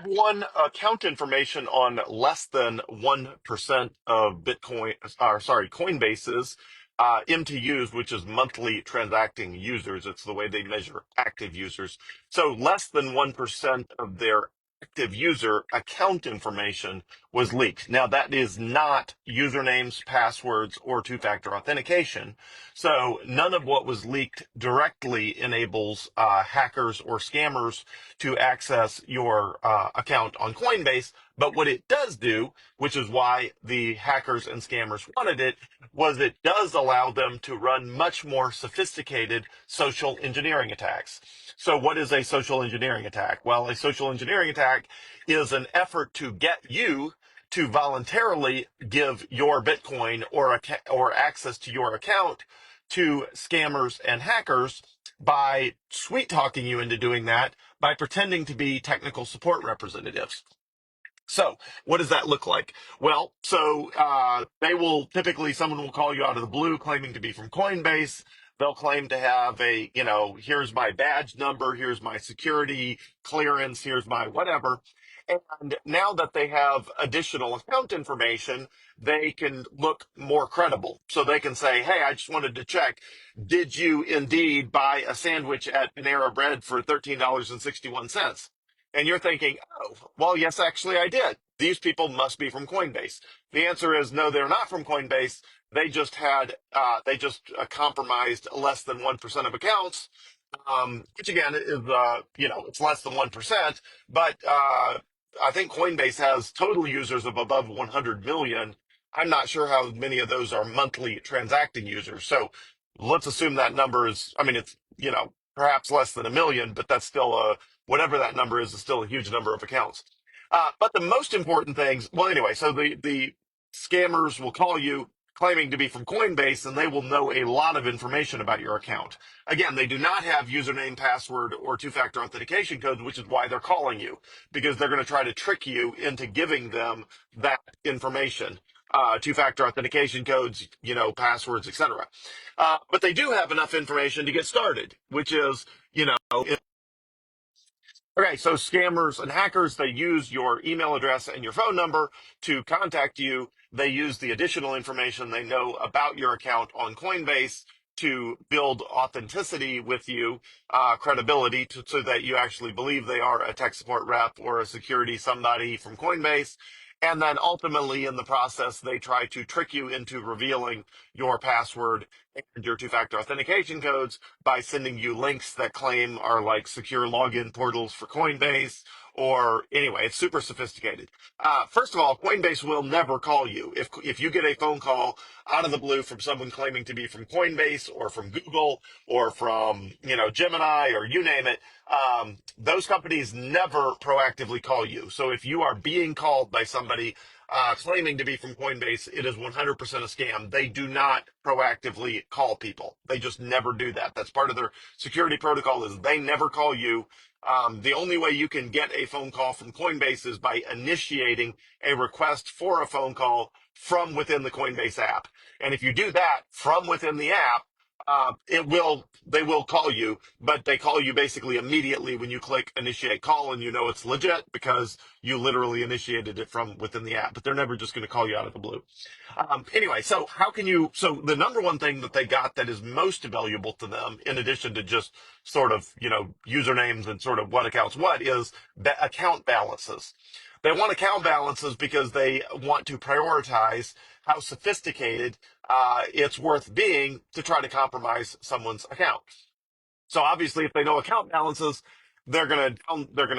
One account information on less than 1% of Bitcoin, or sorry, Coinbase's MTUs, which is monthly transacting users. It's the way they measure active users. So less than 1% of their active user account information was leaked. Now, that is not usernames, passwords, or two-factor authentication. So none of what was leaked directly enables hackers or scammers to access your account on Coinbase. But what it does do, which is why the hackers and scammers wanted it, was it does allow them to run much more sophisticated social engineering attacks. So what is a social engineering attack? Well, a social engineering attack is an effort to get you to voluntarily give your Bitcoin or access to your account to scammers and hackers by sweet talking you into doing that by pretending to be technical support representatives. So, what does that look like? Well, they will typically, someone will call you out of the blue claiming to be from Coinbase. They'll claim to have here's my badge number, here's my security clearance, here's my whatever. And now that they have additional account information, they can look more credible. So they can say, hey, I just wanted to check, did you indeed buy a sandwich at Panera Bread for $13.61? And you're thinking, oh, well, yes, actually, I did. These people must be from Coinbase. The answer is no, they're not from Coinbase. They just compromised less than 1% of accounts, which again is, it's less than 1%. But I think Coinbase has total users of above 100 million. I'm not sure how many of those are monthly transacting users. So let's assume that number is, I mean, it's, perhaps less than a million, but that's still whatever that number is still a huge number of accounts. But the most important things, well, anyway, so the scammers will call you claiming to be from Coinbase, and they will know a lot of information about your account. Again, they do not have username, password, or two-factor authentication codes, which is why they're calling you, because they're going to try to trick you into giving them that information. Two-factor authentication codes, passwords, etc. But they do have enough information to get started, which is, okay, so scammers and hackers, they use your email address and your phone number to contact you. They use the additional information they know about your account on Coinbase to build authenticity with you, credibility, so that you actually believe they are a tech support rep or a security somebody from Coinbase. And then ultimately in the process, they try to trick you into revealing your password and your two-factor authentication codes by sending you links that claim are like secure login portals for Coinbase, or anyway, it's super sophisticated. First of all, Coinbase will never call you. If you get a phone call out of the blue from someone claiming to be from Coinbase or from Google or from, Gemini or you name it, those companies never proactively call you. So if you are being called by somebody claiming to be from Coinbase, it is 100% a scam. They do not proactively call people. They just never do that. That's part of their security protocol is they never call you. The only way you can get a phone call from Coinbase is by initiating a request for a phone call from within the Coinbase app. And if you do that from within the app, they will call you, but they call you basically immediately when you click initiate call, and it's legit because you literally initiated it from within the app, but they're never just going to call you out of the blue. Anyway, so the number one thing that they got that is most valuable to them, in addition to just sort of, usernames and sort of what accounts what, is account balances. They want account balances because they want to prioritize how sophisticated it's worth being to try to compromise someone's account. So obviously, if they know account balances, they're gonna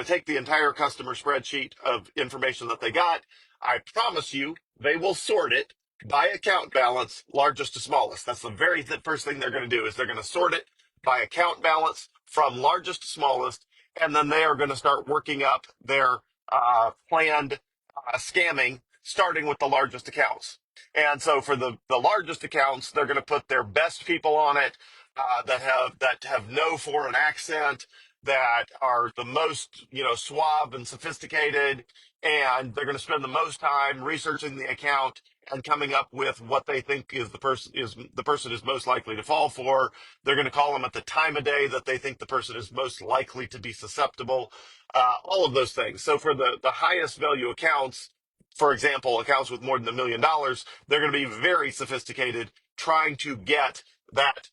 take the entire customer spreadsheet of information that they got. I promise you, they will sort it by account balance, largest to smallest. That's the very first thing they're going to do is they're going to sort it by account balance from largest to smallest, and then they are going to start working up their planned scamming, starting with the largest accounts. And so for the largest accounts, they're going to put their best people on it, that have no foreign accent, that are the most suave and sophisticated, and they're going to spend the most time researching the account and coming up with what they think is the person is most likely to fall for. They're going to call them at the time of day that they think the person is most likely to be susceptible. All of those things. So for the highest value accounts, for example, accounts with more than $1 million, they're going to be very sophisticated trying to get that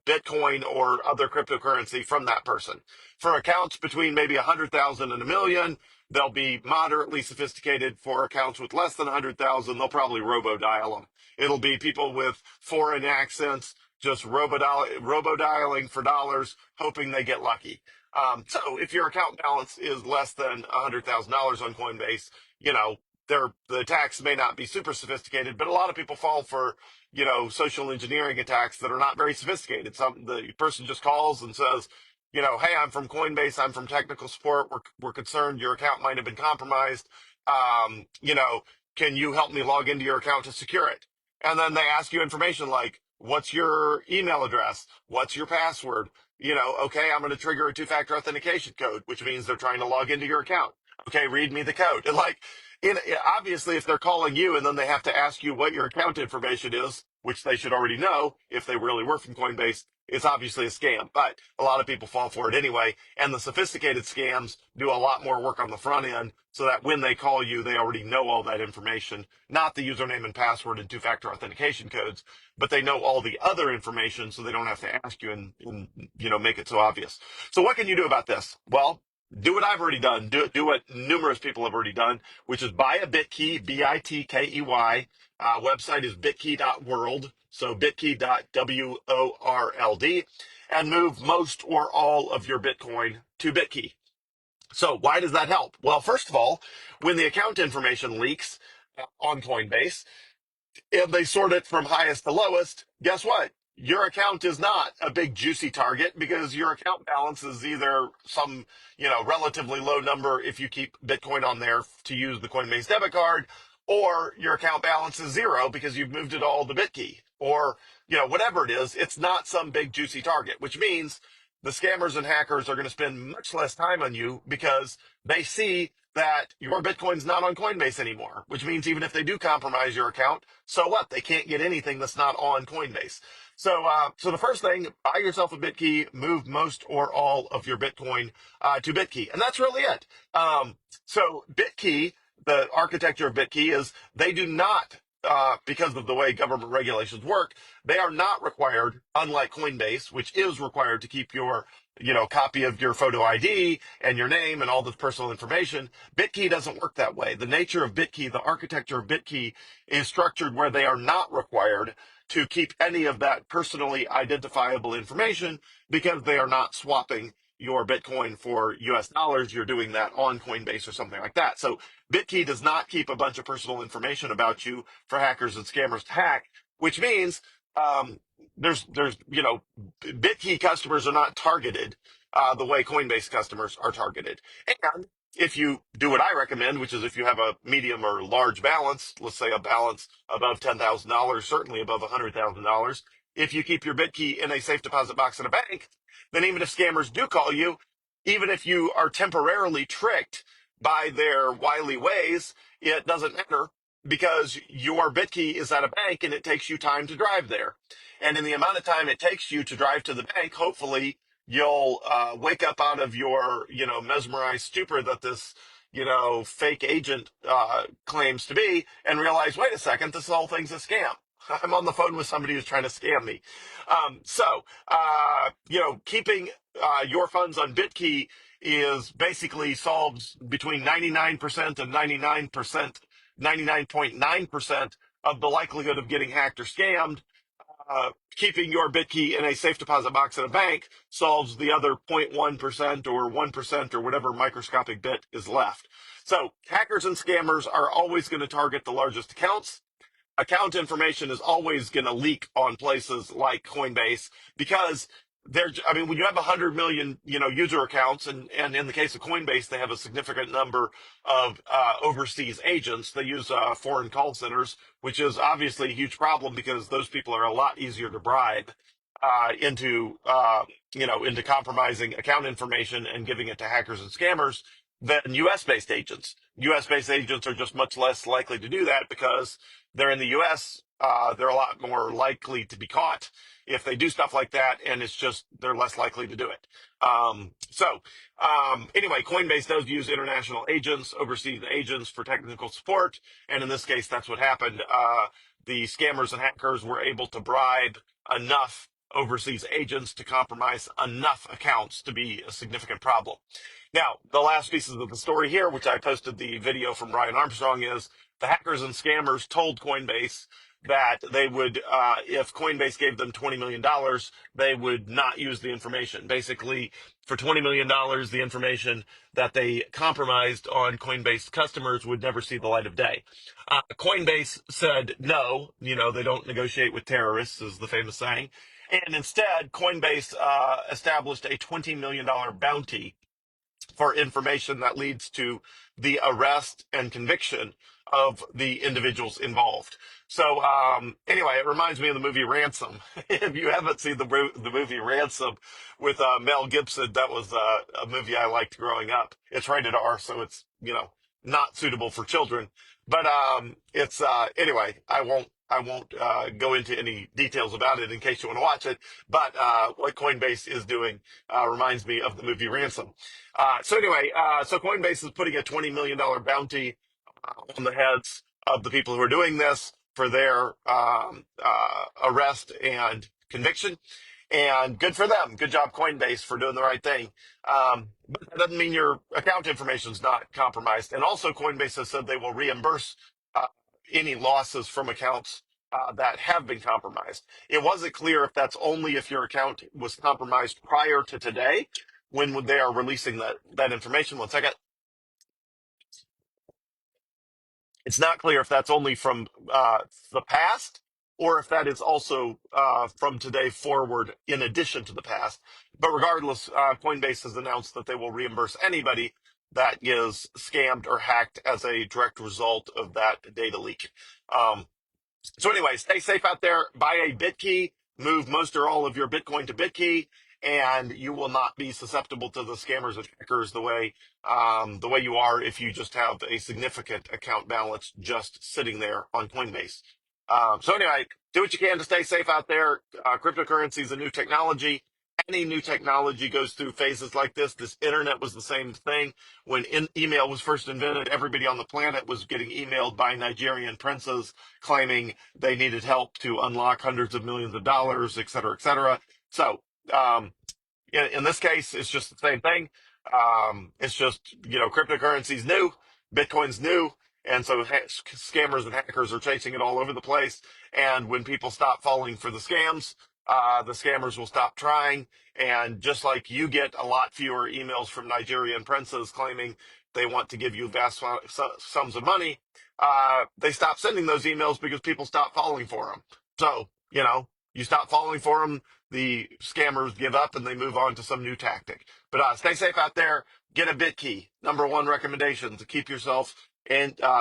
Bitcoin or other cryptocurrency from that person. For accounts between maybe 100,000 and a million, they'll be moderately sophisticated. For accounts with less than 100,000, they'll probably robo-dial them. It'll be people with foreign accents just robo-dialing for dollars, hoping they get lucky. So if your account balance is less than $100,000 on Coinbase, you know, the attacks may not be super sophisticated, but a lot of people fall for, social engineering attacks that are not very sophisticated. The person just calls and says, hey, I'm from Coinbase. I'm from technical support. We're concerned your account might have been compromised. Um, you know, can you help me log into your account to secure it? And then they ask you information like, what's your email address? What's your password? Okay, I'm going to trigger a two-factor authentication code, which means they're trying to log into your account. Okay, read me the code. And obviously, if they're calling you and then they have to ask you what your account information is, which they should already know if they really were from Coinbase, it's obviously a scam. But a lot of people fall for it anyway. And the sophisticated scams do a lot more work on the front end so that when they call you, they already know all that information, not the username and password and two-factor authentication codes, but they know all the other information so they don't have to ask you and make it so obvious. So what can you do about this? Well, do what I've already done. Do what numerous people have already done, which is buy a BitKey, BITKEY. Website is bitkey.world, so bitkey.world, and move most or all of your Bitcoin to BitKey. So why does that help? Well, first of all, when the account information leaks on Coinbase, if they sort it from highest to lowest, guess what? Your account is not a big juicy target because your account balance is either some, relatively low number if you keep Bitcoin on there to use the Coinbase debit card, or your account balance is zero because you've moved it all to BitKey, or, whatever it is, it's not some big juicy target, which means the scammers and hackers are going to spend much less time on you because they see that your Bitcoin's not on Coinbase anymore, which means even if they do compromise your account, so what? They can't get anything that's not on Coinbase. So the first thing, buy yourself a BitKey, move most or all of your Bitcoin to BitKey, and that's really it. So BitKey, the architecture of BitKey is they do not, because of the way government regulations work, they are not required, unlike Coinbase, which is required to keep your copy of your photo ID and your name and all the personal information. BitKey doesn't work that way. The nature of BitKey, the architecture of BitKey is structured where they are not required to keep any of that personally identifiable information because they are not swapping your Bitcoin for US dollars. You're doing that on Coinbase or something like that. So BitKey does not keep a bunch of personal information about you for hackers and scammers to hack, which means um, there's BitKey customers are not targeted the way Coinbase customers are targeted. And if you do what I recommend, which is if you have a medium or large balance, let's say a balance above $10,000, certainly above $100,000, if you keep your BitKey in a safe deposit box in a bank, then even if scammers do call you, even if you are temporarily tricked by their wily ways, it doesn't matter because your BitKey is at a bank and it takes you time to drive there. And in the amount of time it takes you to drive to the bank, hopefully you'll wake up out of your, mesmerized stupor that this, fake agent claims to be and realize, wait a second, this whole thing's a scam. I'm on the phone with somebody who's trying to scam me. Keeping your funds on BitKey is basically solves between 99% and 99%, 99.9% of the likelihood of getting hacked or scammed. Keeping your BitKey in a safe deposit box at a bank solves the other 0.1% or 1% or whatever microscopic bit is left. So hackers and scammers are always going to target the largest accounts. Account information is always going to leak on places like Coinbase because when you have 100 million, user accounts, and in the case of Coinbase, they have a significant number of overseas agents. They use foreign call centers, which is obviously a huge problem because those people are a lot easier to bribe into compromising account information and giving it to hackers and scammers than US based agents. US based agents are just much less likely to do that because they're in the US. They're a lot more likely to be caught if they do stuff like that, and it's just they're less likely to do it. Anyway, Coinbase does use international agents, overseas agents for technical support, and in this case, that's what happened. The scammers and hackers were able to bribe enough overseas agents to compromise enough accounts to be a significant problem. Now, the last pieces of the story here, which I posted the video from Brian Armstrong, is the hackers and scammers told Coinbase that they would, if Coinbase gave them $20 million, they would not use the information. Basically, for $20 million, the information that they compromised on Coinbase customers would never see the light of day. Coinbase said no, they don't negotiate with terrorists, is the famous saying. And instead, Coinbase established a $20 million bounty for information that leads to the arrest and conviction of the individuals involved. So anyway, it reminds me of the movie Ransom. If you haven't seen the movie Ransom with Mel Gibson, that was a movie I liked growing up. It's rated R, so it's not suitable for children. But it's anyway. I won't go into any details about it in case you want to watch it. But what Coinbase is doing reminds me of the movie Ransom. So Coinbase is putting a $20 million bounty on the heads of the people who are doing this for their arrest and conviction. And good for them. Good job, Coinbase, for doing the right thing. But that doesn't mean your account information is not compromised. And also, Coinbase has said they will reimburse any losses from accounts that have been compromised. It wasn't clear if that's only if your account was compromised prior to today, when they are releasing that information. One second. It's not clear if that's only from the past or if that is also from today forward in addition to the past. But regardless, Coinbase has announced that they will reimburse anybody that is scammed or hacked as a direct result of that data leak. So anyway, stay safe out there. Buy a BitKey, move most or all of your Bitcoin to BitKey, and you will not be susceptible to the scammers and hackers the way you are if you just have a significant account balance just sitting there on Coinbase. So anyway, do what you can to stay safe out there. Cryptocurrency is a new technology. Any new technology goes through phases like this. This internet was the same thing. When email was first invented, everybody on the planet was getting emailed by Nigerian princes claiming they needed help to unlock hundreds of millions of dollars, et cetera, et cetera. So, in this case, it's just the same thing. It's just, cryptocurrency's new, Bitcoin's new. And so scammers and hackers are chasing it all over the place. And when people stop falling for the scammers will stop trying. And just like you get a lot fewer emails from Nigerian princes claiming they want to give you vast sums of money, they stop sending those emails because people stop falling for them. So, you stop falling for them, the scammers give up and they move on to some new tactic. But stay safe out there. Get a BitKey. Number one recommendation to keep yourself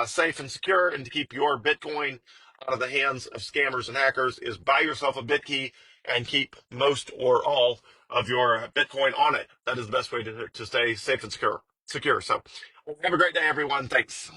safe and secure and to keep your Bitcoin out of the hands of scammers and hackers is buy yourself a BitKey and keep most or all of your Bitcoin on it. That is the best way to stay safe and secure. So have a great day, everyone. Thanks.